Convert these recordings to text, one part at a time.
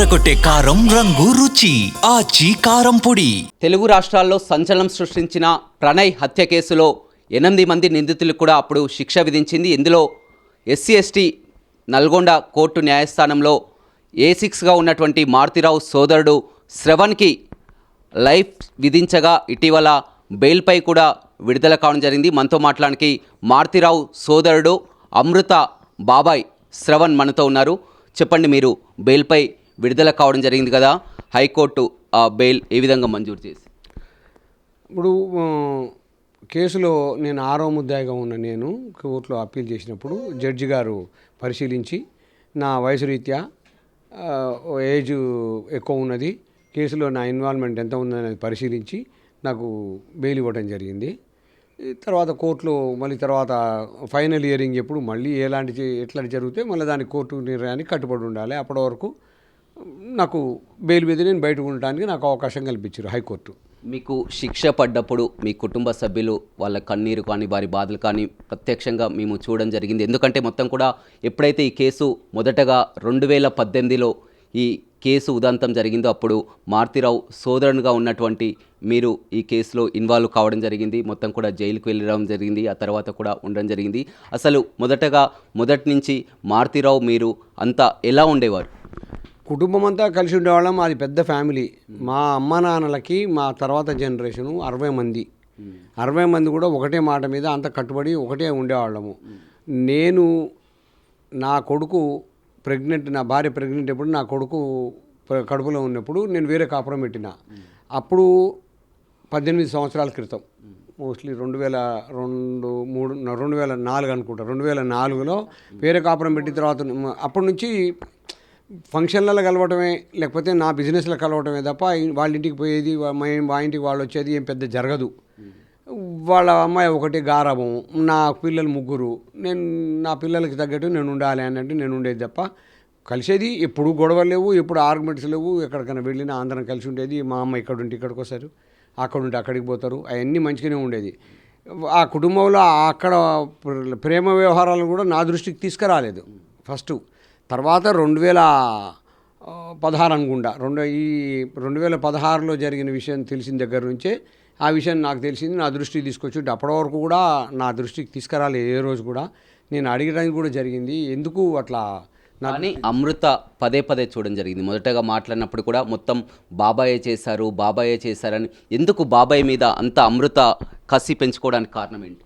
అదరగొట్టే కారం రంగు రుచి ఆచి కారం పొడి. తెలుగు రాష్ట్రాల్లో సంచలనం సృష్టించిన ప్రణయ్ హత్య కేసులో 8 మంది నిందితులకు కూడా అప్పుడు శిక్ష విధించింది. ఇందులో SC/ST నల్గొండ కోర్టు న్యాయస్థానంలో A6గా ఉన్నటువంటి మారుతిరావు సోదరుడు శ్రవణ్కి లైఫ్ విధించగా ఇటీవల బెయిల్పై కూడా విడుదల కావడం జరిగింది. మనతో మాట్లాడానికి మారుతిరావు సోదరుడు అమృత బాబాయ్ శ్రవణ్ మనతో ఉన్నారు. చెప్పండి, మీరు బెయిల్పై విడుదల కావడం జరిగింది కదా, హైకోర్టు ఆ బెయిల్ ఏ విధంగా మంజూరు చేసి? ఇప్పుడు కేసులో నేను 6వ ముద్దాయిగా ఉన్న నేను కోర్టులో అప్పీల్ చేసినప్పుడు జడ్జి గారు పరిశీలించి నా వయసు రీత్యా ఏజ్ ఎక్కువ ఉన్నది, కేసులో నా ఇన్వాల్వ్మెంట్ ఎంత ఉందనేది పరిశీలించి నాకు బెయిల్ ఇవ్వడం జరిగింది. తర్వాత కోర్టులో మళ్ళీ తర్వాత ఫైనల్ హియరింగ్ ఎప్పుడు మళ్ళీ ఎట్లా జరిగితే మళ్ళీ దానికి కోర్టు నిర్ణయానికి కట్టుబడి ఉండాలి. అప్పటి వరకు నాకు బెయిల్ మీద నేను బయటకు ఉండడానికి నాకు అవకాశం కల్పించారు హైకోర్టు. మీకు శిక్ష పడ్డప్పుడు మీ కుటుంబ సభ్యులు వాళ్ళ కన్నీరు కానీ వారి బాధలు కానీ ప్రత్యక్షంగా మేము చూడడం జరిగింది. ఎందుకంటే మొత్తం కూడా ఎప్పుడైతే ఈ కేసు మొదటగా 2018లో ఈ కేసు ఉదంతం జరిగిందో అప్పుడు మారుతిరావు సోదరునిగా ఉన్నటువంటి మీరు ఈ కేసులో ఇన్వాల్వ్ కావడం జరిగింది. మొత్తం కూడా జైలుకు వెళ్ళడం జరిగింది, ఆ తర్వాత కూడా ఉండడం జరిగింది. అసలు మొదటి నుంచి మారుతిరావు మీరు అంతా ఎలా ఉండేవారు? కుటుంబం అంతా కలిసి ఉండేవాళ్ళం. అది పెద్ద ఫ్యామిలీ. మా అమ్మ నాన్నలకి మా తర్వాత జనరేషను 60 మంది కూడా ఒకటే మాట మీద అంత కట్టుబడి ఒకటే ఉండేవాళ్ళము. నేను నా కొడుకు ప్రెగ్నెంట్, నా భార్య ప్రెగ్నెంట్ ఎప్పుడు నా కొడుకు కడుపులో ఉన్నప్పుడు నేను వేరే కాపురం పెట్టిన. అప్పుడు 18 సంవత్సరాల క్రితం, మోస్ట్లీ 2004 అనుకుంటా. 2004లో వేరే కాపురం పెట్టిన తర్వాత అప్పటి నుంచి ఫంక్షన్లలో కలవటమే, లేకపోతే నా బిజినెస్లో కలవటమే తప్ప వాళ్ళ ఇంటికి పోయేది, మా ఇంటికి వాళ్ళు వచ్చేది ఏం పెద్ద జరగదు. వాళ్ళ అమ్మాయి ఒకటి గారాబం, నా పిల్లలు 3, నేను నా పిల్లలకి తగ్గట్టు నేను ఉండాలి అన్నట్టు నేను ఉండేది తప్ప కలిసేది ఎప్పుడు గొడవలు లేవు, ఎప్పుడు ఆర్గ్యుమెంట్స్ లేవు. ఎక్కడికైనా వెళ్ళినా అందరం కలిసి ఉండేది. మా అమ్మ ఇక్కడ ఉంటే ఇక్కడికి వస్తారు, అక్కడ ఉంటే అక్కడికి పోతారు, అవన్నీ మంచిగానే ఉండేది. ఆ కుటుంబంలో అక్కడ ప్రేమ వ్యవహారాలు కూడా నా దృష్టికి తీసుకురాలేదు ఫస్ట్. తర్వాత 2016 అనుకుంటా, 2016లో జరిగిన విషయం తెలిసిన దగ్గర నుంచే ఆ విషయం నాకు తెలిసింది, నా దృష్టికి తీసుకొచ్చి అప్పటి వరకు కూడా నా దృష్టికి తీసుకురాలేదు ఏ రోజు కూడా. నేను అడిగడానికి కూడా జరిగింది, ఎందుకు అట్లా. కానీ అమృత పదే చూడడం జరిగింది. మొదటగా మాట్లాడినప్పుడు కూడా మొత్తం బాబాయే చేశారని, ఎందుకు బాబాయ్ మీద అంత అమృత కసి పెంచుకోవడానికి కారణం ఏంటి?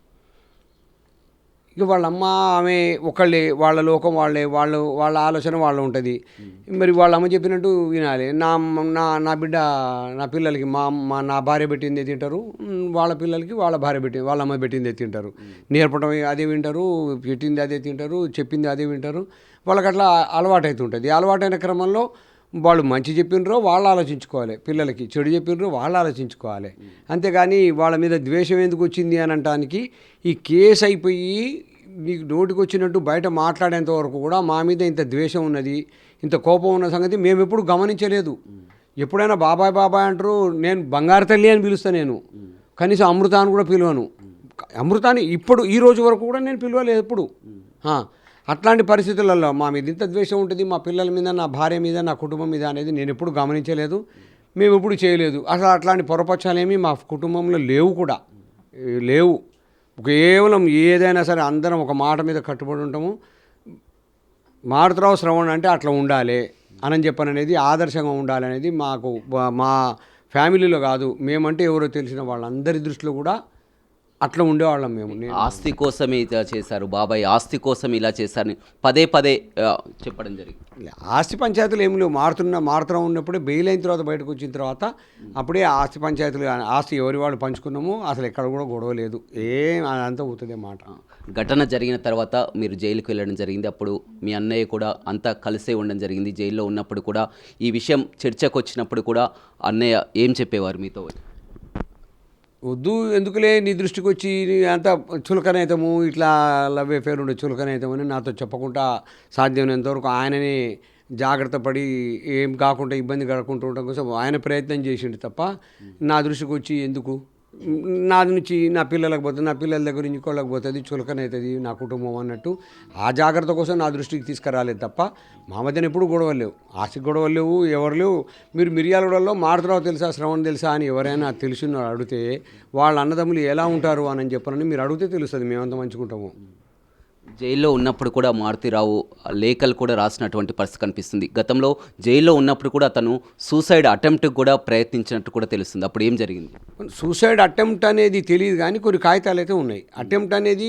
ఇక వాళ్ళమ్మ ఆమె ఒకళ్ళే, వాళ్ళ లోకం వాళ్ళే, వాళ్ళ ఆలోచన వాళ్ళు ఉంటుంది. మరి వాళ్ళ అమ్మ చెప్పినట్టు వినాలి. నా బిడ్డ నా పిల్లలకి నా భార్య పెట్టిందే తింటారు, వాళ్ళ పిల్లలకి వాళ్ళ అమ్మ పెట్టిందే తింటారు. నేర్పడం అదే వింటారు, పెట్టింది అదే తింటారు, చెప్పింది అదే వింటారు. వాళ్ళకి అట్లా అలవాటు అవుతుంటుంది. అలవాటైన క్రమంలో వాళ్ళు మంచి చెప్పినరో వాళ్ళు ఆలోచించుకోవాలి, పిల్లలకి చెడు చెప్పినరో వాళ్ళు ఆలోచించుకోవాలి. అంతేగాని వాళ్ళ మీద ద్వేషం ఎందుకు వచ్చింది అని అనటానికి ఈ కేసు అయిపోయి నీకు నోటికి వచ్చినట్టు బయట మాట్లాడేంత వరకు కూడా మా మీద ఇంత ద్వేషం ఉన్నది, ఇంత కోపం ఉన్న సంగతి మేము ఎప్పుడు గమనించలేదు. ఎప్పుడైనా బాబాయ్ అంటారు, నేను బంగారు తల్లి అని పిలుస్తాను. నేను కనీసం అమృతాన్ని కూడా పిలవను. అమృతాన్ని ఇప్పుడు ఈ రోజు వరకు కూడా నేను పిలవలేదు ఎప్పుడు. అట్లాంటి పరిస్థితులలో మా మీద ఇంత ద్వేషం ఉంటుంది, మా పిల్లల మీద, నా భార్య మీద, నా కుటుంబం మీద అనేది నేను ఎప్పుడు గమనించలేదు, మేము ఎప్పుడు చేయలేదు. అసలు అట్లాంటి పొరపక్షాలేమీ మా కుటుంబంలో లేవు. కేవలం ఏదైనా సరే అందరం ఒక మాట మీద కట్టుబడి ఉంటాము. మారుతిరావు శ్రవణ్ అంటే అట్లా ఉండాలి అని చెప్పననేది, ఆదర్శంగా ఉండాలనేది మాకు మా ఫ్యామిలీలో కాదు, మేమంటే ఎవరో తెలిసిన వాళ్ళందరి దృష్టిలో కూడా అట్లా ఉండేవాళ్ళం మేము. ఆస్తి కోసమే ఇలా చేశారు, బాబాయ్ ఆస్తి కోసం ఇలా చేశారని పదే చెప్పడం జరిగింది. ఆస్తి పంచాయతీలు ఏమి లేవు. మారుతున్నా ఉన్నప్పుడే బెయిల్ అయిన తర్వాత బయటకు వచ్చిన తర్వాత అప్పుడే ఆస్తి పంచాయతీలు, ఆస్తి ఎవరి వాళ్ళు పంచుకున్నాము, అసలు ఎక్కడ కూడా గొడవ లేదు, అదంతా అవుతుంది మాట. ఘటన జరిగిన తర్వాత మీరు జైలుకు వెళ్ళడం జరిగింది. అప్పుడు మీ అన్నయ్య కూడా అంతా కలిసే ఉండడం జరిగింది. జైల్లో ఉన్నప్పుడు కూడా ఈ విషయం చర్చకు వచ్చినప్పుడు కూడా అన్నయ్య ఏం చెప్పేవారు మీతో? వద్దు, ఎందుకులే, నీ దృష్టికి వచ్చి అంతా చులకనైతాము, ఇట్లా లవ్ అఫేర్ ఉండే చులకనైతామని నాతో చెప్పకుండా సాధ్యమైనంతవరకు ఆయననే జాగ్రత్త పడి ఏం కాకుండా ఇబ్బంది కలగకుండా ఉండడం కోసం ఆయన ప్రయత్నం చేసిండు తప్ప నా దృష్టికి వచ్చి ఎందుకు నాది నుంచి నా పిల్లలకు పోతుంది, నా పిల్లల దగ్గర నుంచి ఇంకోళ్ళకి పోతుంది, చులకనవుతుంది నా కుటుంబం అన్నట్టు ఆ జాగ్రత్త కోసం నా దృష్టికి తీసుకురాలేదు తప్ప మా మధ్యన ఎప్పుడు గొడవలు లేవు, ఆస్తి గొడవలు లేవు, ఎవరు లేవు. మీరు మిర్యాలగూడలో మారుతరావు తెలుసా, శ్రవణ్ తెలుసా అని ఎవరైనా తెలిసిన అడిగితే వాళ్ళ అన్నదమ్ములు ఎలా ఉంటారు అని చెప్పనని మీరు అడిగితే తెలుస్తుంది మేమంత మంచుకుంటాము. జైల్లో ఉన్నప్పుడు కూడా మారుతిరావు లేఖలు కూడా రాసినటువంటి పరిస్థితి కనిపిస్తుంది. గతంలో జైల్లో ఉన్నప్పుడు కూడా అతను సూసైడ్ అటెంప్ట్ కూడా ప్రయత్నించినట్టు కూడా తెలుస్తుంది. అప్పుడు ఏం జరిగింది? సూసైడ్ అటెంప్ట్ అనేది తెలియదు కానీ కొన్ని కాగితాలు అయితే ఉన్నాయి. అటెంప్ట్ అనేది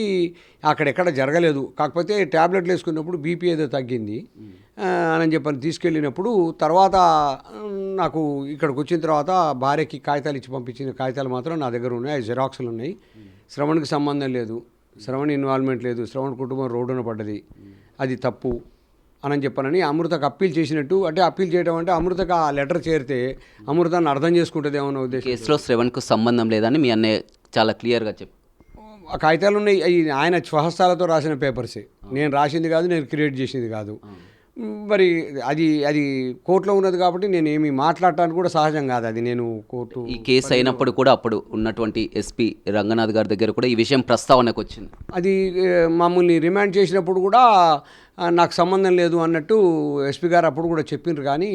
అక్కడెక్కడ జరగలేదు, కాకపోతే ట్యాబ్లెట్లు వేసుకున్నప్పుడు బీపీ ఏదో తగ్గింది అని చెప్పని తీసుకెళ్ళినప్పుడు తర్వాత నాకు ఇక్కడికి వచ్చిన తర్వాత భార్యకి కాగితాలు ఇచ్చి పంపించిన కాగితాలు మాత్రం నా దగ్గర ఉన్నాయి, జిరాక్స్లు ఉన్నాయి. శ్రవణ్కి సంబంధం లేదు, శ్రవణ్ ఇన్వాల్వ్మెంట్ లేదు, శ్రవణ్ కుటుంబం రోడ్డున పడ్డది, అది తప్పు అని చెప్పనని అమృతకు అప్పీల్ చేసినట్టు. అంటే అప్పీల్ చేయడం అంటే అమృతకు ఆ లెటర్ చేరితే అమృతాన్ని అర్థం చేసుకుంటుంది ఏమన్నా ఉద్దేశం. కేసులో శ్రవణ్కు సంబంధం లేదని మీ అన్నయ్య చాలా క్లియర్గా చెప్పి ఆ కాగితాలు ఉన్నాయి, అవి ఆయన స్వహస్తాలతో రాసిన పేపర్సే, నేను రాసింది కాదు, నేను క్రియేట్ చేసింది కాదు. మరి అది అది కోర్టులో ఉన్నది కాబట్టి నేను ఏమి మాట్లాడటానికి కూడా సహజం కాదు. అది నేను కోర్టు ఈ కేసు అయినప్పుడు కూడా అప్పుడు ఉన్నటువంటి ఎస్పీ రంగనాథ్ గారి దగ్గర కూడా ఈ విషయం ప్రస్తావనకు వచ్చింది. అది మమ్మల్ని రిమాండ్ చేసినప్పుడు కూడా నాకు సంబంధం లేదు అన్నట్టు ఎస్పీ గారు అప్పుడు కూడా చెప్పిండ్రు. కానీ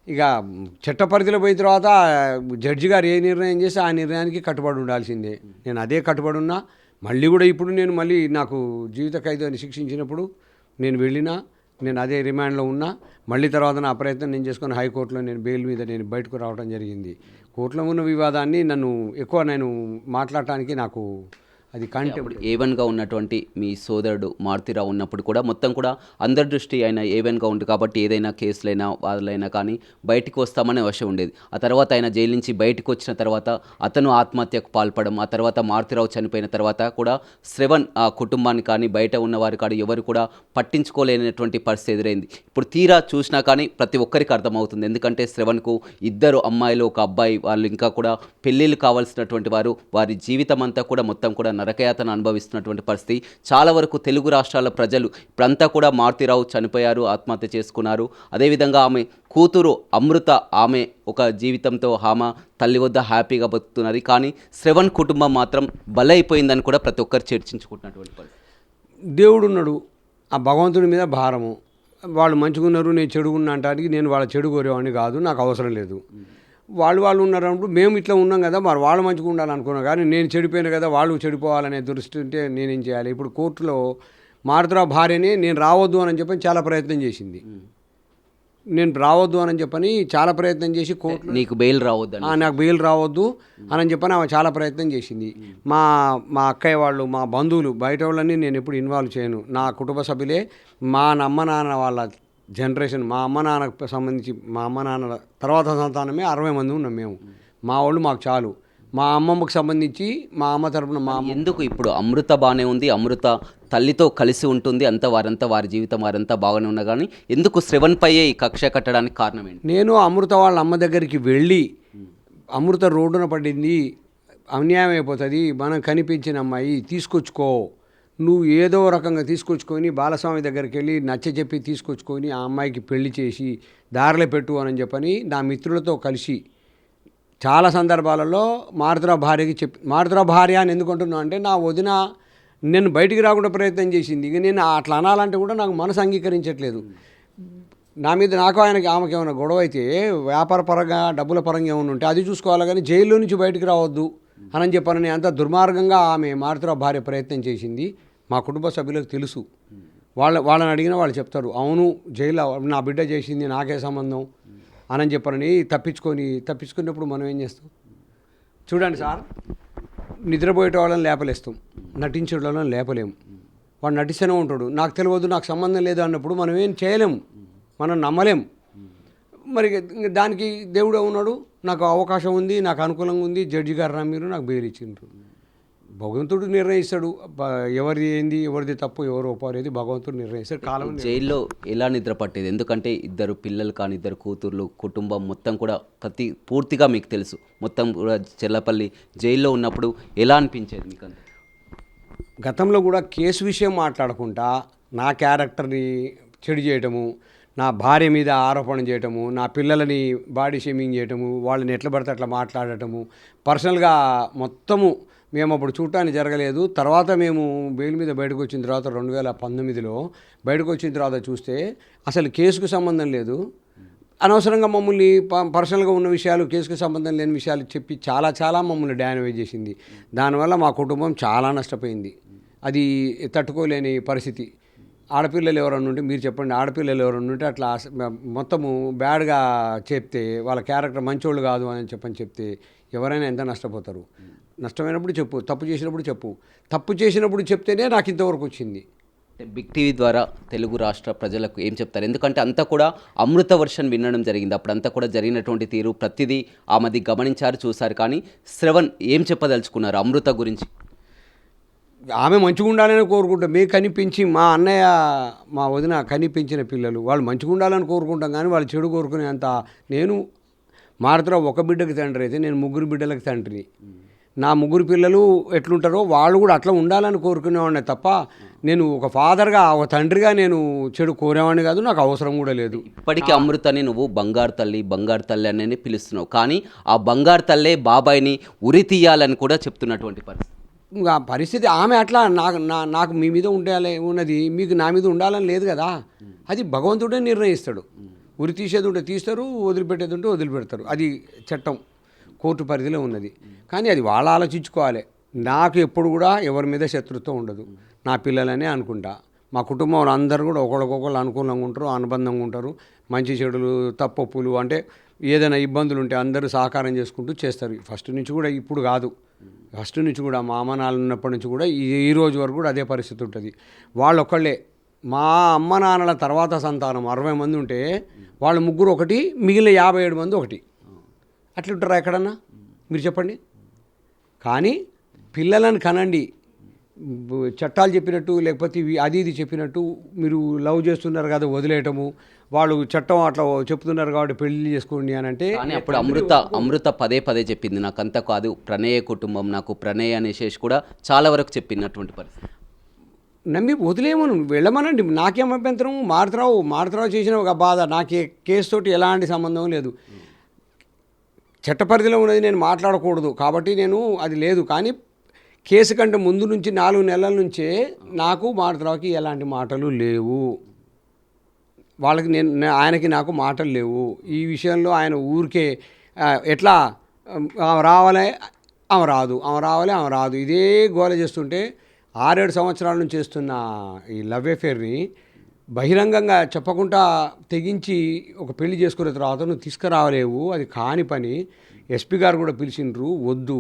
ఇక చట్ట పరిధిలో పోయిన తర్వాత జడ్జి గారు ఏ నిర్ణయం చేస్తే ఆ నిర్ణయానికి కట్టుబడి ఉండాల్సిందే. నేను అదే కట్టుబడి ఉన్నా. మళ్ళీ కూడా ఇప్పుడు నేను మళ్ళీ నాకు జీవిత ఖైదు అని శిక్షించినప్పుడు నేను వెళ్ళినా, నేను అదే రిమాండ్లో ఉన్నా. మళ్ళీ తర్వాత నా ప్రయత్నం నేను చేసుకుని హైకోర్టులో నేను బెయిల్ మీద నేను బయటకు రావడం జరిగింది. కోర్టులో ఉన్న వివాదాన్ని నన్ను ఎక్కువ నేను మాట్లాడటానికి నాకు అది అప్పుడు ఏవన్గా ఉన్నటువంటి మీ సోదరుడు మారుతిరావు ఉన్నప్పుడు కూడా మొత్తం కూడా అందరి దృష్టి ఆయన ఏవన్గా ఉంది కాబట్టి ఏదైనా కేసులైనా వాదులైనా కానీ బయటికి వస్తామనే అవసరం ఉండేది. ఆ తర్వాత ఆయన జైలు నుంచి బయటకు వచ్చిన తర్వాత అతను ఆత్మహత్యకు పాల్పడడం, ఆ తర్వాత మారుతిరావు చనిపోయిన తర్వాత కూడా శ్రవణ్ ఆ కుటుంబాన్ని కానీ బయట ఉన్నవారు కానీ ఎవరు కూడా పట్టించుకోలేనటువంటి పరిస్థితి ఎదురైంది. ఇప్పుడు తీరా చూసినా కానీ ప్రతి ఒక్కరికి అర్థమవుతుంది. ఎందుకంటే శ్రవణ్కు 2 అమ్మాయిలు 1 అబ్బాయి, వాళ్ళు ఇంకా కూడా పెళ్ళిళ్ళు కావాల్సినటువంటి వారు, వారి జీవితం అంతా కూడా మొత్తం కూడా నరకయాతన అనుభవిస్తున్నటువంటి పరిస్థితి. చాలా వరకు తెలుగు రాష్ట్రాల ప్రజలు ఇప్పుడంతా కూడా మారుతిరావు చనిపోయారు, ఆత్మహత్య చేసుకున్నారు. అదేవిధంగా ఆమె కూతురు అమృత, ఆమె ఒక జీవితంతో ఆమె తల్లి వద్ద హ్యాపీగా బతుకుతున్నది. కానీ శ్రవణ్ కుటుంబం మాత్రం బలైపోయిందని కూడా ప్రతి ఒక్కరు చర్చించుకుంటున్నటువంటి పరిస్థితి. దేవుడు ఉన్నాడు, ఆ భగవంతుడి మీద భారము. వాళ్ళు మంచిగున్నారు, నేను చెడుగున్నా అంటానికి నేను వాళ్ళ చెడు కోరేవాడిని కాదు, నాకు అవసరం లేదు. వాళ్ళు ఉన్నారన్నప్పుడు మేము ఇట్లా ఉన్నాం కదా, మరి వాళ్ళు మంచిగా ఉండాలనుకున్నాం. కానీ నేను చెడిపోయినా కదా, వాళ్ళు చెడిపోవాలనే దృష్టి ఉంటే నేనేం చేయాలి? ఇప్పుడు కోర్టులో మారుతిరావు భార్యని నేను రావద్దు అని చెప్పని చాలా ప్రయత్నం చేసింది. నేను రావద్దు అని చెప్పని చాలా ప్రయత్నం చేసి కోర్టు నీకు బెయిల్ రావద్దు, నాకు బెయిల్ రావద్దు అని చెప్పని ఆమె చాలా ప్రయత్నం చేసింది. మా అక్కయ్య వాళ్ళు, మా బంధువులు, బయట వాళ్ళని నేను ఎప్పుడు ఇన్వాల్వ్ చేయను. నా కుటుంబ సభ్యులే, మా అమ్మ నాన్న వాళ్ళ జనరేషన్, మా అమ్మ నాన్నకు సంబంధించి మా అమ్మ నాన్న తర్వాత సంతానమే 60 మంది ఉన్నాం మేము. మా వాళ్ళు మాకు చాలు. మా అమ్మమ్మకు సంబంధించి మా అమ్మ తరపున మా అమ్మ ఎందుకు ఇప్పుడు అమృత బాగానే ఉంది, అమృత తల్లితో కలిసి ఉంటుంది, అంతా వారి జీవితం వారంతా బాగానే ఉన్నా కానీ ఎందుకు శ్రవణ్పైయే ఈ కక్ష కట్టడానికి కారణం ఏంటి? నేను అమృత వాళ్ళ అమ్మ దగ్గరికి వెళ్ళి, అమృత రోడ్డున పడింది, అన్యాయం అయిపోతుంది, మనం కనిపించిన అమ్మాయి తీసుకొచ్చుకో, నువ్వు ఏదో రకంగా తీసుకొచ్చుకొని బాలస్వామి దగ్గరికి వెళ్ళి నచ్చజెప్పి తీసుకొచ్చుకొని ఆ అమ్మాయికి పెళ్లి చేసి దారిలో పెట్టు అని చెప్పని నా మిత్రులతో కలిసి చాలా సందర్భాలలో మారుతిరావు భార్యకి మారుతిరావు భార్య అని ఎందుకు అంటున్నా అంటే, నా వదిన నేను బయటికి రాకుండా ప్రయత్నం చేసింది. ఇక నేను అట్లా అనాలంటే కూడా నాకు మనసు అంగీకరించట్లేదు. నా మీద నాకు ఆమెకి ఏమైనా గొడవ అయితే వ్యాపార పరంగా డబ్బుల పరంగా ఏమైనా ఉంటే అది చూసుకోవాలి, కానీ జైల్లో నుంచి బయటికి రావద్దు అని చెప్పని అంత దుర్మార్గంగా ఆమె మారుతిరావు భార్య ప్రయత్నం చేసింది. మా కుటుంబ సభ్యులకు తెలుసు. వాళ్ళని అడిగినా వాళ్ళు చెప్తారు, అవును జైల్లో నా బిడ్డ చేసింది, నాకే సంబంధం అని చెప్పని తప్పించుకున్నప్పుడు మనం ఏం చేస్తాం? చూడండి సార్, నిద్రపోయేట వాళ్ళని లేపలేస్తాం, నటించే వాళ్ళని లేపలేము. వాడు నటిస్తూనే ఉంటాడు, నాకు తెలియదు, నాకు సంబంధం లేదు అన్నప్పుడు మనం ఏం చేయలేము, మనం నమ్మలేం. మరి దానికి దేవుడే ఉన్నాడు, నాకు అవకాశం ఉంది, నాకు అనుకూలంగా ఉంది, జడ్జి గారు మీరు నాకు బెయిల్ ఇచ్చిండ్రు. భగవంతుడు నిర్ణయిస్తాడు ఎవరిది ఏంది, ఎవరిది తప్పు, ఎవరు ఒప్పారేది భగవంతుడు నిర్ణయిస్తాడు. కాలం జైల్లో ఎలా నిద్ర పట్టేది? ఎందుకంటే 2 పిల్లలు కానీ 2 కూతుర్లు, కుటుంబం మొత్తం కూడా పూర్తిగా మీకు తెలుసు. మొత్తం కూడా చెల్లపల్లి జైల్లో ఉన్నప్పుడు ఎలా అనిపించేది మీకు? గతంలో కూడా కేసు విషయం మాట్లాడకుండా నా క్యారెక్టర్ని చెడు చేయటము, నా భార్య మీద ఆరోపణ చేయటము, నా పిల్లలని బాడీ షేమింగ్ చేయటము, వాళ్ళని ఎట్లా పడితే అట్లా మాట్లాడటము, పర్సనల్గా మొత్తము మేము అప్పుడు చూడటానికి జరగలేదు. తర్వాత మేము బెయిల్ మీద బయటకు వచ్చిన తర్వాత 2019లో బయటకు వచ్చిన తర్వాత చూస్తే అసలు కేసుకు సంబంధం లేదు, అనవసరంగా మమ్మల్ని పర్సనల్గా ఉన్న విషయాలు, కేసుకు సంబంధం లేని విషయాలు చెప్పి చాలా మమ్మల్ని డ్యామేజ్ చేసింది. దానివల్ల మా కుటుంబం చాలా నష్టపోయింది. అది తట్టుకోలేని పరిస్థితి. ఆడపిల్లలు ఎవరన్నా ఉంటే మీరు చెప్పండి, ఆడపిల్లలు ఎవరన్నా ఉంటే అట్లా మొత్తము బ్యాడ్గా చెప్తే, వాళ్ళ క్యారెక్టర్ మంచోళ్ళు కాదు అని చెప్తే ఎవరైనా ఎంత నష్టపోతారు. నష్టమైనప్పుడు చెప్పు, తప్పు చేసినప్పుడు చెప్పు. తప్పు చేసినప్పుడు చెప్తేనే నాకు ఇంతవరకు వచ్చింది. బిగ్ టీవీ ద్వారా తెలుగు రాష్ట్ర ప్రజలకు ఏం చెప్తారు? ఎందుకంటే అంతా కూడా అమృత వర్షన్ వినడం జరిగింది. అప్పుడంతా కూడా జరిగినటువంటి తీరు ప్రతిదీ ఆమెది గమనించారు, చూశారు. కానీ శ్రవణ్ ఏం చెప్పదలుచుకున్నారు అమృత గురించి? ఆమె మంచిగా ఉండాలని కోరుకుంటాం. మేము కనిపించి మా అన్నయ్య మా వదిన కనిపించిన పిల్లలు వాళ్ళు మంచిగా ఉండాలని కోరుకుంటాం, కానీ వాళ్ళు చెడు కోరుకునే అంత. నేను మారుతురా ఒక బిడ్డకి తండ్రి అయితే నేను 3 బిడ్డలకు తండ్రిని. నా 3 పిల్లలు ఎట్లుంటారో వాళ్ళు కూడా అట్లా ఉండాలని కోరుకునేవాడిని తప్ప నేను ఒక ఫాదర్గా, ఒక తండ్రిగా నేను చెడు కోరేవాడిని కాదు, నాకు అవసరం కూడా లేదు. ఇప్పటికీ అమృతని నువ్వు బంగారు తల్లి అని పిలుస్తున్నావు, కానీ ఆ బంగారు తల్లే బాబాయిని ఉరి తీయాలని కూడా చెప్తున్నటువంటి పరిస్థితి. ఇంకా పరిస్థితి ఆమె అట్లా నాకు మీ మీద ఉన్నది, మీకు నా మీద ఉండాలని లేదు కదా. అది భగవంతుడే నిర్ణయిస్తాడు. ఉరి తీసేది ఉంటే తీస్తారు, వదిలిపెట్టేది ఉంటే వదిలిపెడతారు. అది చట్టం, కోర్టు పరిధిలో ఉన్నది. కానీ అది వాళ్ళు ఆలోచించుకోవాలి. నాకు ఎప్పుడు కూడా ఎవరి మీద శత్రుత్వం ఉండదు. నా పిల్లలనే అనుకుంటా. మా కుటుంబంలో అందరూ కూడా ఒకరికొకరు అనుకూలంగా ఉంటారు, అనుబంధంగా ఉంటారు. మంచి చెడులు, తప్పొప్పులు అంటే ఏదైనా ఇబ్బందులు ఉంటే అందరూ సహకారం చేసుకుంటూ చేస్తారు. ఫస్ట్ నుంచి కూడా, ఇప్పుడు కాదు, ఫస్ట్ నుంచి కూడా మా అమ్మ నాన్న ఉన్నప్పటి నుంచి కూడా ఈ రోజు వరకు కూడా అదే పరిస్థితి ఉంటుంది. వాళ్ళు ఒక్కళ్ళే. మా అమ్మ నాన్నల తర్వాత సంతానం 60 మంది ఉంటే వాళ్ళు 3 ఒకటి, మిగిలిన 57 మంది ఒకటి. అట్లుంటారా ఎక్కడన్నా మీరు చెప్పండి? కానీ పిల్లలను కనండి, చట్టాలు చెప్పినట్టు లేకపోతే అది ఇది చెప్పినట్టు మీరు లవ్ చేస్తున్నారు కదా వదిలేయటము, వాళ్ళు చట్టం అట్లా చెప్తున్నారు కాబట్టి పెళ్లి చేసుకోండి అని అంటే. కానీ అప్పుడు అమృత పదే చెప్పింది, నాకంతా కాదు ప్రణయ కుటుంబం, నాకు ప్రణయ్ అనేసి కూడా చాలా వరకు చెప్పినటువంటి పరిస్థితి. నమ్మి వదిలేమను, వెళ్ళమనండి, నాకేం అభ్యంతరం. మారుతరావు చేసిన ఒక బాధ, నాకే కేసుతోటి ఎలాంటి సంబంధం లేదు. చట్ట పరిధిలో ఉన్నది నేను మాట్లాడకూడదు కాబట్టి నేను అది లేదు. కానీ కేసు కంటే ముందు నుంచి 4 నెలల నుంచే నాకు మారుతరావుకి ఎలాంటి మాటలు లేవు. వాళ్ళకి ఆయనకి నాకు మాటలు లేవు. ఈ విషయంలో ఆయన ఊరికే ఎట్లా రావాలి, ఆమె రాదు, ఇదే గోల చేస్తుంటే 6-7 సంవత్సరాల నుంచి చేస్తున్న ఈ లవ్ అఫేర్ని బహిరంగంగా చెప్పకుండా తెగించి ఒక పెళ్లి చేసుకున్న తర్వాత నువ్వు తీసుకురావలేవు, అది కాని పని. ఎస్పీ గారు కూడా పిలిచిండ్రు, వద్దు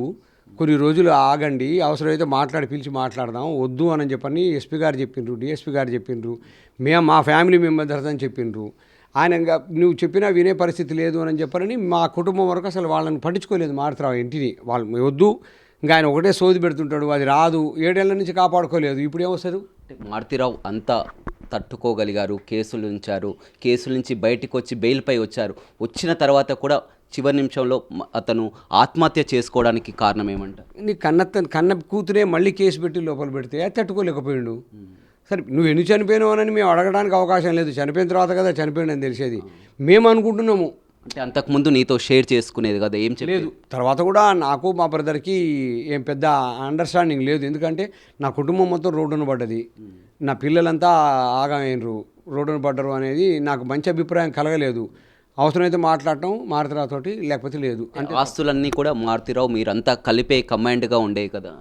కొన్ని రోజులు ఆగండి, అవసరమైతే పిలిచి మాట్లాడదాం, వద్దు అని చెప్పని ఎస్పీ గారు చెప్పిండ్రు, డిఎస్పీ గారు చెప్పిండ్రు, మా ఫ్యామిలీ మెంబర్స్ అని చెప్పిండ్రు. ఆయన నువ్వు చెప్పినా వినే పరిస్థితి లేదు అని చెప్పని మా కుటుంబం వరకు అసలు వాళ్ళని పట్టించుకోలేదు. మారుతరావు ఇంటిని వాళ్ళు వద్దు, ఇంకా ఆయన ఒకటే సోది పెడుతుంటాడు, అది రాదు, 7 ఏళ్ల నుంచి కాపాడుకోలేదు, ఇప్పుడు ఏమొస్తారు? మారుతీరావు అంతా తట్టుకోగలిగారు, కేసులు ఉంచారు, కేసుల నుంచి బయటకు వచ్చి బెయిల్పై వచ్చారు. వచ్చిన తర్వాత కూడా చివరి నిమిషంలో అతను ఆత్మహత్య చేసుకోవడానికి కారణం ఏమంటారు? నీ కన్న కూతురే మళ్ళీ కేసు పెట్టి లోపల పెడితే అది తట్టుకోలేకపోయిండు. సరే నువ్వు ఎందుకు చనిపోయినావు అని మేము అడగడానికి అవకాశం లేదు, చనిపోయిన తర్వాత కదా చనిపోయిందని తెలిసేది. మేము అనుకుంటున్నాము, అంటే అంతకుముందు నీతో షేర్ చేసుకునేది కదా, ఏం లేదు. తర్వాత కూడా నాకు మా బ్రదర్కి ఏం పెద్ద అండర్స్టాండింగ్ లేదు. ఎందుకంటే నా కుటుంబం మొత్తం రోడ్డున పడ్డది, నా పిల్లలంతా ఆగమైనరు, రోడ్డున పడ్డరు అనేది నాకు మంచి అభిప్రాయం కలగలేదు. అవసరమైతే మాట్లాడటం మారుతరావుతోటి, లేకపోతే లేదు. అంటే ఆస్తులన్నీ కూడా మారుతీరావు మీరంతా కలిపే కమాండ్గా ఉండేవి కదా?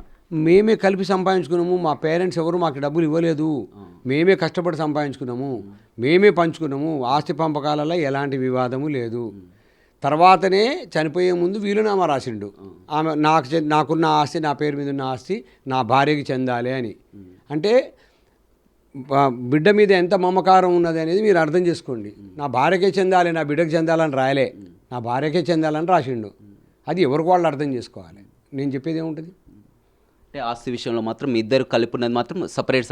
మేమే కలిపి సంపాదించుకున్నాము. మా పేరెంట్స్ ఎవరు మాకు డబ్బులు ఇవ్వలేదు, మేమే కష్టపడి సంపాదించుకున్నాము, మేమే పంచుకున్నాము. ఆస్తి పంపకాలలో ఎలాంటి వివాదము లేదు. తర్వాతనే చనిపోయే ముందు వీలునామా రాసిండు, ఆమె నాకున్న ఆస్తి, నా పేరు మీద ఉన్న ఆస్తి నా భార్యకి చెందాలి అని. అంటే బిడ్డ మీద ఎంత మమకారం ఉన్నది అనేది మీరు అర్థం చేసుకోండి. నా భార్యకే చెందాలి, నా బిడ్డకి చెందాలని రాయలే, నా భార్యకే చెందాలని రాసిండు. అది ఎవరికి వాళ్ళు అర్థం చేసుకోవాలి. నేను చెప్పేది ఏముంటుంది? అంటే ఆస్తి విషయంలో మాత్రం మీ ఇద్దరు కలిపి ఉన్నది మాత్రం సపరేట్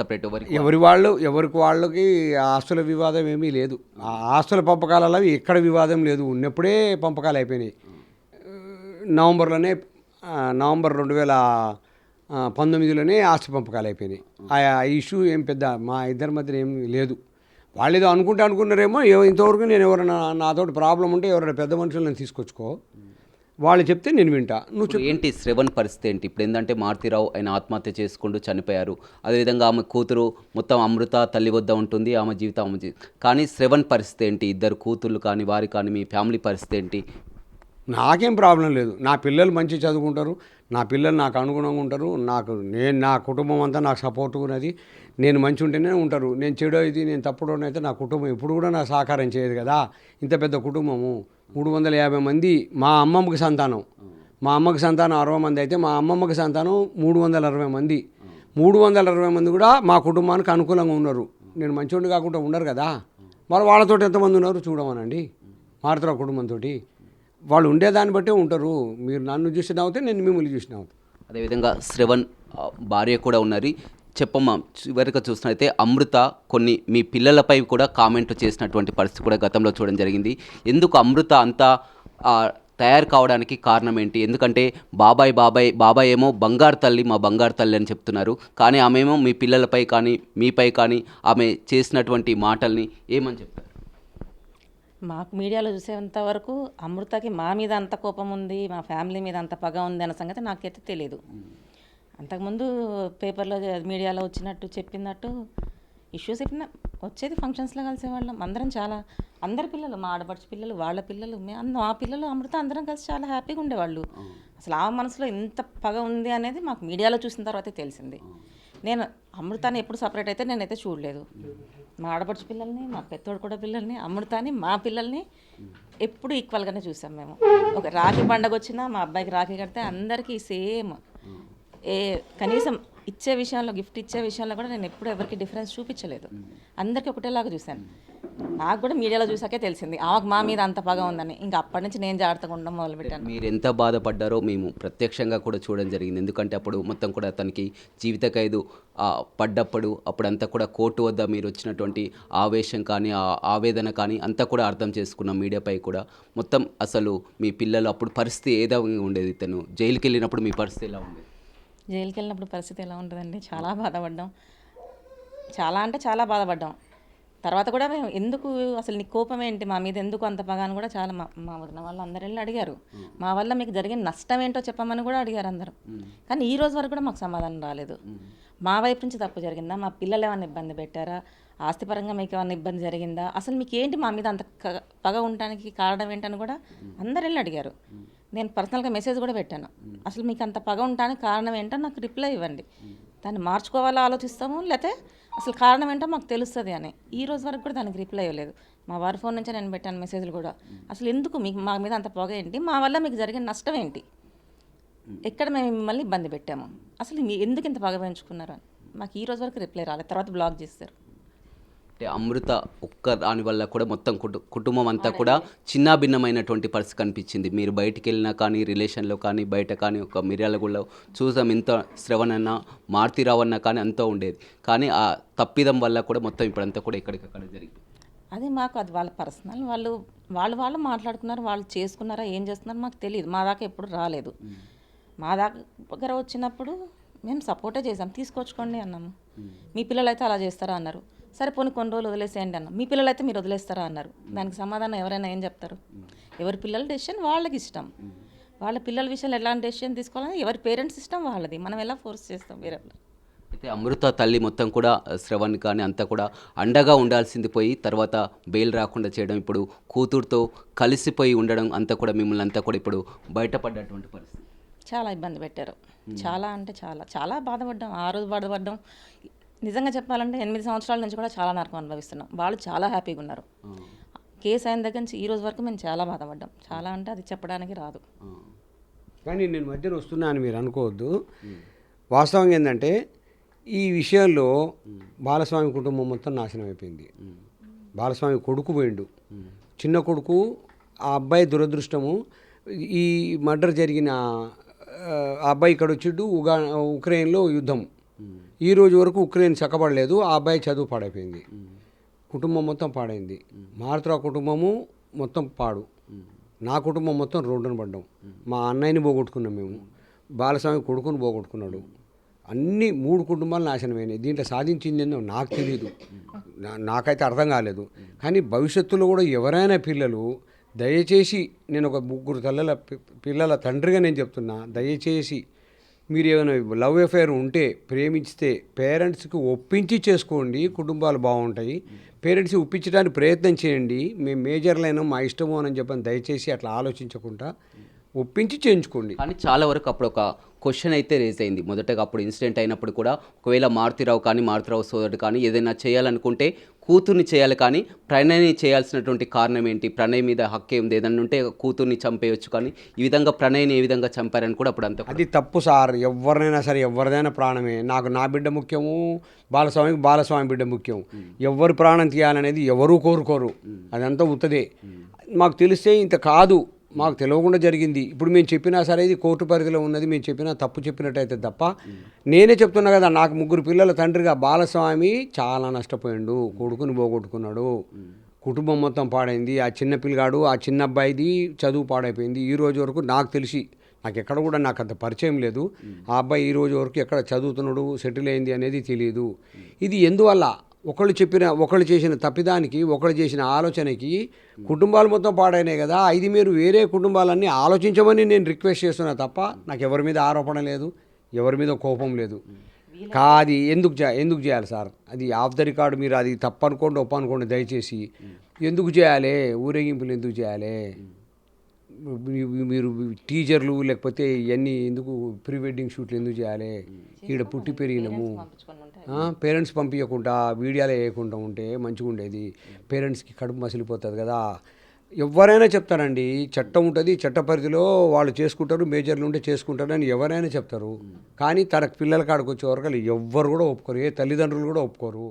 ఎవరికి వాళ్ళకి ఆస్తుల వివాదం ఏమీ లేదు. ఆ ఆస్తుల పంపకాలలో ఎక్కడ వివాదం లేదు, ఉన్నప్పుడే పంపకాలు అయిపోయినాయి. నవంబర్ 2019లోనే ఆస్తి పంపకాలు అయిపోయినాయి. ఆ ఇష్యూ ఏం పెద్ద మా ఇద్దరి మధ్య ఏం లేదు. వాళ్ళు ఏదో అనుకున్నారేమో ఇంతవరకు నేను ఎవరైనా నాతోటి ప్రాబ్లం ఉంటే ఎవరైనా పెద్ద మనుషులు నేను తీసుకొచ్చుకో, వాళ్ళు చెప్తే నేను వింటా. ఇప్పుడు ఏంటి శ్రవణ్ పరిస్థితి ఏంటి ఇప్పుడు? ఏంటంటే మారుతీరావు ఆయన ఆత్మహత్య చేసుకుంటూ చనిపోయారు. అదేవిధంగా ఆమె కూతురు మొత్తం అమృత తల్లి వద్ద ఉంటుంది, ఆమె జీవితం కానీ శ్రవణ్ పరిస్థితి ఏంటి? ఇద్దరు కూతుర్లు కానీ వారి కానీ మీ ఫ్యామిలీ పరిస్థితి ఏంటి? నాకేం ప్రాబ్లం లేదు. నా పిల్లలు మంచి చదువుకుంటారు, నా పిల్లలు నాకు అనుగుణంగా ఉంటారు, నా కుటుంబం అంతా నాకు సపోర్ట్ ఉన్నది. నేను మంచి ఉంటేనే ఉంటారు. నేను చెడు ఇది నేను తప్పుడు అయితే నా కుటుంబం ఇప్పుడు కూడా నాకు సహకారం చేయదు కదా. ఇంత పెద్ద కుటుంబము 350 మంది. మా అమ్మమ్మకి సంతానం 60 మంది అయితే మా అమ్మమ్మకి సంతానం 360 మంది. 360 మంది కూడా మా కుటుంబానికి అనుకూలంగా ఉన్నారు. నేను మంచోడిని కాకుండా ఉండరు కదా. మరి వాళ్ళతో ఎంతమంది ఉన్నారు చూడమనండి. మారుతున్న కుటుంబంతో వాళ్ళు ఉండేదాన్ని బట్టే ఉంటారు. మీరు నన్ను చూసిన అవుతే నేను మిమ్మల్ని చూసిన అవుతాను. అదేవిధంగా శ్రవణ్ భార్య కూడా ఉన్నారు. చెప్పమ్మా, చివరిగా చూసినట్లయితే అమృత కొన్ని మీ పిల్లలపై కూడా కామెంట్ చేసినటువంటి పరిస్థితి కూడా గతంలో చూడడం జరిగింది. ఎందుకు అమృత అంతా తయారు కావడానికి కారణం ఏంటి? ఎందుకంటే బాబాయ్ ఏమో బంగారు తల్లి, మా బంగారు తల్లి అని చెప్తున్నారు. కానీ ఆమెమో మీ పిల్లలపై కానీ మీపై కానీ ఆమె చేసినటువంటి మాటల్ని ఏమని చెప్తారు? మాకు మీడియాలో చూసేంత వరకు అమృతకి మా మీద అంత కోపం ఉంది, మా ఫ్యామిలీ మీద అంత పగ ఉంది అన్న సంగతి నాకైతే తెలియదు. అంతకుముందు పేపర్లో మీడియాలో వచ్చినట్టు చెప్పినట్టు ఇష్యూస్ చెప్పిన వచ్చేది ఫంక్షన్స్లో కలిసేవాళ్ళం అందరం. అందరి పిల్లలు, మా ఆడపడుచు పిల్లలు, వాళ్ళ పిల్లలు, మా పిల్లలు, అమృత అందరం కలిసి చాలా హ్యాపీగా ఉండేవాళ్ళు. అసలు ఆ మనసులో ఇంత పగ ఉంది అనేది మాకు మీడియాలో చూసిన తర్వాతే తెలిసింది. నేను అమృతాన్ని ఎప్పుడు సపరేట్ అయితే నేనైతే చూడలేదు. మా ఆడపడుచు పిల్లల్ని, మా పెద్దోడు కూడా పిల్లల్ని, అమృతాన్ని, మా పిల్లల్ని ఎప్పుడు ఈక్వల్గానే చూసాం మేము. ఒక రాఖీ పండగ వచ్చినా మా అబ్బాయికి రాఖీ కడితే అందరికీ సేమ్. కనీసం ఇచ్చే విషయంలో, గిఫ్ట్ ఇచ్చే విషయంలో కూడా నేను ఎప్పుడు ఎవరికి డిఫరెన్స్ చూపించలేదు. అందరికీ ఒకటేలాగా చూశాను. నాకు కూడా మీడియాలో చూసాకే తెలిసింది ఆమెకు మా మీద అంత పగ ఉందని. ఇంకా అప్పటి నుంచి నేను జాగ్రత్తగా ఉండడం మొదలుపెట్టాను. మీరు ఎంత బాధపడ్డారో మేము ప్రత్యక్షంగా కూడా చూడడం జరిగింది. ఎందుకంటే అప్పుడు మొత్తం కూడా అతనికి జీవిత ఖైదు పడ్డప్పుడు అప్పుడంతా కూడా కోర్టు వద్ద మీరు వచ్చినటువంటి ఆవేశం కానీ ఆవేదన కానీ అంతా కూడా అర్థం చేసుకున్నాం మీడియాపై కూడా. మొత్తం అసలు మీ పిల్లలు అప్పుడు పరిస్థితి ఏదో ఉండేది? తను జైలుకి వెళ్ళినప్పుడు మీ పరిస్థితి ఎలా ఉండేది? జైలుకి వెళ్ళినప్పుడు పరిస్థితి ఎలా ఉంటుందండి, చాలా బాధపడ్డాం. చాలా అంటే చాలా బాధపడ్డాం. తర్వాత కూడా మేము ఎందుకు అసలు నీ కోపం ఏంటి మా మీద, ఎందుకు అంత పగ అని కూడా చాలా మా వదిన వాళ్ళు అందరు వెళ్ళి అడిగారు. మా వల్ల మీకు జరిగిన నష్టం ఏంటో చెప్పమని కూడా అడిగారు అందరూ. కానీ ఈ రోజు వరకు కూడా మాకు సమాధానం రాలేదు. మా వైపు నుంచి తప్పు జరిగిందా, మా పిల్లలు ఏమైనా ఇబ్బంది పెట్టారా, ఆస్తిపరంగా మీకు ఏమైనా ఇబ్బంది జరిగిందా, అసలు మీకు ఏంటి మా మీద అంత పగ ఉండడానికి కారణం ఏంటని కూడా అందరు వెళ్ళి అడిగారు. నేను పర్సనల్గా మెసేజ్ కూడా పెట్టాను. అసలు మీకు అంత పగ ఉండడానికి కారణం ఏంటో నాకు రిప్లై ఇవ్వండి, దాన్ని మార్చుకోవాలో ఆలోచిస్తాము, లేకపోతే అసలు కారణం ఏంటో మాకు తెలుస్తుంది అని. ఈ రోజు వరకు కూడా దానికి రిప్లై ఇవ్వలేదు. మా వారి ఫోన్ నుంచే నేను పెట్టాను మెసేజ్లు కూడా. అసలు ఎందుకు మీకు మా మీద అంత పొగ ఏంటి, మా వల్ల మీకు జరిగిన నష్టం ఏంటి, ఎక్కడ మేము మిమ్మల్ని ఇబ్బంది పెట్టాము, అసలు ఎందుకు ఇంత పగ పెంచుకున్నారు అని మాకు ఈ రోజు వరకు రిప్లై రాలేదు. తర్వాత బ్లాక్ చేస్తారు. అంటే అమృత ఒక్క దాని వల్ల కూడా మొత్తం కుటుంబం అంతా కూడా చిన్నాభిన్నమైనటువంటి పరిస్థితి కనిపించింది. మీరు బయటికి వెళ్ళినా కానీ, రిలేషన్లో కానీ, బయట కానీ, ఒక మిర్యాలగూడలో చూసాం ఎంత శ్రవణ్ అన్న, మారుతీరావు అన్న కానీ అంతా ఉండేది. కానీ ఆ తప్పిదం వల్ల కూడా మొత్తం ఇప్పుడంతా కూడా ఎక్కడికక్కడ జరిగింది. అది మాకు అది వాళ్ళ పర్సనల్, వాళ్ళు మాట్లాడుకున్నారు, వాళ్ళు చేసుకున్నారా ఏం చేస్తున్నారో మాకు తెలియదు. మా దాకా ఎప్పుడు రాలేదు. మా దగ్గర వచ్చినప్పుడు మేము సపోర్టే చేసాం, తీసుకొచ్చుకోండి అన్నాము. మీ పిల్లలు అయితే అలా చేస్తారా అన్నారు. సరే పోనీ కొన్ని రోజులు వదిలేసేయండి అన్న. మీ పిల్లలు అయితే మీరు వదిలేస్తారా అన్నారు. దానికి సమాధానం ఎవరైనా ఏం చెప్తారు? ఎవరి పిల్లల డెసిషన్ వాళ్ళకి ఇష్టం. వాళ్ళ పిల్లల విషయంలో ఎలాంటి డెసిషన్ తీసుకోవాలని ఎవరి పేరెంట్స్ ఇష్టం వాళ్ళది, మనం ఎలా ఫోర్స్ చేస్తాం వేరే. అయితే అమృత తల్లి మొత్తం కూడా శ్రవణ్ కానీ అంతా కూడా అండగా ఉండాల్సింది పోయి తర్వాత బెయిల్ రాకుండా చేయడం, ఇప్పుడు కూతురుతో కలిసిపోయి ఉండడం అంతా కూడా మిమ్మల్ని అంతా కూడా ఇప్పుడు బయటపడ్డటువంటి పరిస్థితి. చాలా ఇబ్బంది పెట్టారు. చాలా అంటే చాలా బాధపడ్డాం. ఆ రోజు బాధపడ్డాం. నిజంగా చెప్పాలంటే 8 సంవత్సరాల నుంచి కూడా చాలా నరకం అనుభవిస్తున్నాం. వాళ్ళు చాలా హ్యాపీగా ఉన్నారు. కేసు అయిన దగ్గర నుంచి ఈ రోజు వరకు మేము చాలా బాధపడ్డాం. చాలా అంటే అది చెప్పడానికి రాదు. కానీ నేను మధ్యన వస్తున్నా అని మీరు అనుకోవద్దు. వాస్తవంగా ఏంటంటే ఈ విషయంలో బాలస్వామి కుటుంబం మొత్తం నాశనం అయిపోయింది. బాలస్వామి కొడుకు పోయిండు, చిన్న కొడుకు. ఆ అబ్బాయి దురదృష్టము, ఈ మర్డర్ జరిగిన ఆ అబ్బాయి ఇక్కడ వచ్చిండు. ఉక్రెయిన్లో యుద్ధం. ఈ రోజు వరకు ఉక్రెయిన్ చక్కబడలేదు. ఆ అబ్బాయి చదువు పాడైపోయింది. కుటుంబం మొత్తం పాడైంది. మారుతురా కుటుంబము మొత్తం పాడు. నా కుటుంబం మొత్తం రోడ్డున పడ్డాం. మా అన్నయ్యని పోగొట్టుకున్నాం మేము. బాలస్వామి కొడుకుని పోగొట్టుకున్నాడు. అన్ని 3 కుటుంబాలు నాశనమైనాయి. దీంట్లో సాధించిందేందో నాకు తెలియదు, నాకైతే అర్థం కాలేదు. కానీ భవిష్యత్తులో కూడా ఎవరైనా పిల్లలు దయచేసి, నేను ఒక 3 పిల్లల తండ్రిగా నేను చెప్తున్నా, దయచేసి మీరు ఏమైనా లవ్ అఫేర్ ఉంటే, ప్రేమించితే పేరెంట్స్కి ఒప్పించి చేసుకోండి, కుటుంబాలు బాగుంటాయి. పేరెంట్స్కి ఒప్పించడానికి ప్రయత్నం చేయండి. మేము మేజర్లైనా మా ఇష్టము అని చెప్పని దయచేసి అట్లా ఆలోచించకుండా ఒప్పించి చేయించుకోండి. కానీ చాలా వరకు అప్పుడు ఒక క్వశ్చన్ అయితే రేజ్ అయింది. మొదటగా అప్పుడు ఇన్సిడెంట్ అయినప్పుడు కూడా ఒకవేళ మారుతిరావు సోదరుడు కానీ ఏదైనా చేయాలనుకుంటే కూతుర్ని చేయాలి, కానీ ప్రణయ్ని చేయాల్సినటువంటి కారణం ఏంటి? ప్రణయ్ మీద హక్కు ఏంది? ఏదన్నా ఉంటే కూతుర్ని చంపేయచ్చు, కానీ ఈ విధంగా ప్రణయ్ని ఏ విధంగా చంపారని కూడా అప్పుడు అంత అది తప్పు సార్. ఎవరినైనా సరే, ఎవరిదైనా ప్రాణమే. నాకు నా బిడ్డ ముఖ్యము, బాలస్వామి బిడ్డ ముఖ్యం. ఎవరి ప్రాణం తీయాలనేది ఎవరూ కోరుకోరు, అదంతా ఉత్తదే. మాకు తెలిస్తే ఇంత కాదు, మాకు తెలియకుండా జరిగింది. ఇప్పుడు మేము చెప్పినా సరే ఇది కోర్టు పరిధిలో ఉన్నది, మేము చెప్పినా తప్పు చెప్పినట్టయితే తప్ప, నేనే చెప్తున్నా కదా, నాకు 3 పిల్లల తండ్రిగా బాలస్వామి చాలా నష్టపోయిండు. కొడుకుని పోగొట్టుకున్నాడు, కుటుంబం మొత్తం పాడైంది. ఆ చిన్న పిల్లగాడు, ఆ చిన్న అబ్బాయిది చదువు పాడైపోయింది. ఈ రోజు వరకు నాకు తెలిసి, నాకు ఎక్కడ కూడా నాకు అంత పరిచయం లేదు, ఆ అబ్బాయి ఈ రోజు వరకు ఎక్కడ చదువుతున్నాడు, సెటిల్ అయింది అనేది తెలియదు. ఇది ఎందువల్ల? ఒకళ్ళు చేసిన తప్పిదానికి, ఒకళ్ళు చేసిన ఆలోచనకి కుటుంబాలు మొత్తం పాడైనాయి కదా. ఇది మీరు వేరే కుటుంబాలన్నీ ఆలోచించమని నేను రిక్వెస్ట్ చేస్తున్నా తప్ప నాకు ఎవరి మీద ఆరోపణ లేదు, ఎవరి మీద కోపం లేదు. కాది ఎందుకు చేయాలి సార్? అది ఆఫ్ ద రికార్డు. మీరు అది తప్పు అనుకోండి, ఒప్పు అనుకోండి, దయచేసి. ఎందుకు చేయాలి ఊరేగింపులు? ఎందుకు చేయాలి? మీరు టీచర్లు లేకపోతే ఇవన్నీ ఎందుకు, ప్రీ వెడ్డింగ్ షూట్లు ఎందుకు చేయాలి? ఈడ పుట్టి పెరిగినాము. పేరెంట్స్ పంపించకుండా వీడియోలు వేయకుండా ఉంటే మంచిగా ఉండేది. పేరెంట్స్కి కడుపు మసిలిపోతుంది కదా. ఎవరైనా చెప్తారండి, చట్టం ఉంటుంది, చట్ట పరిధిలో వాళ్ళు చేసుకుంటారు, మేజర్లు ఉంటే చేసుకుంటారు అని ఎవరైనా చెప్తారు. కానీ తన పిల్లల కాడికి వచ్చే వరకు ఎవ్వరు కూడా ఒప్పుకోరు, ఏ తల్లిదండ్రులు కూడా ఒప్పుకోరు.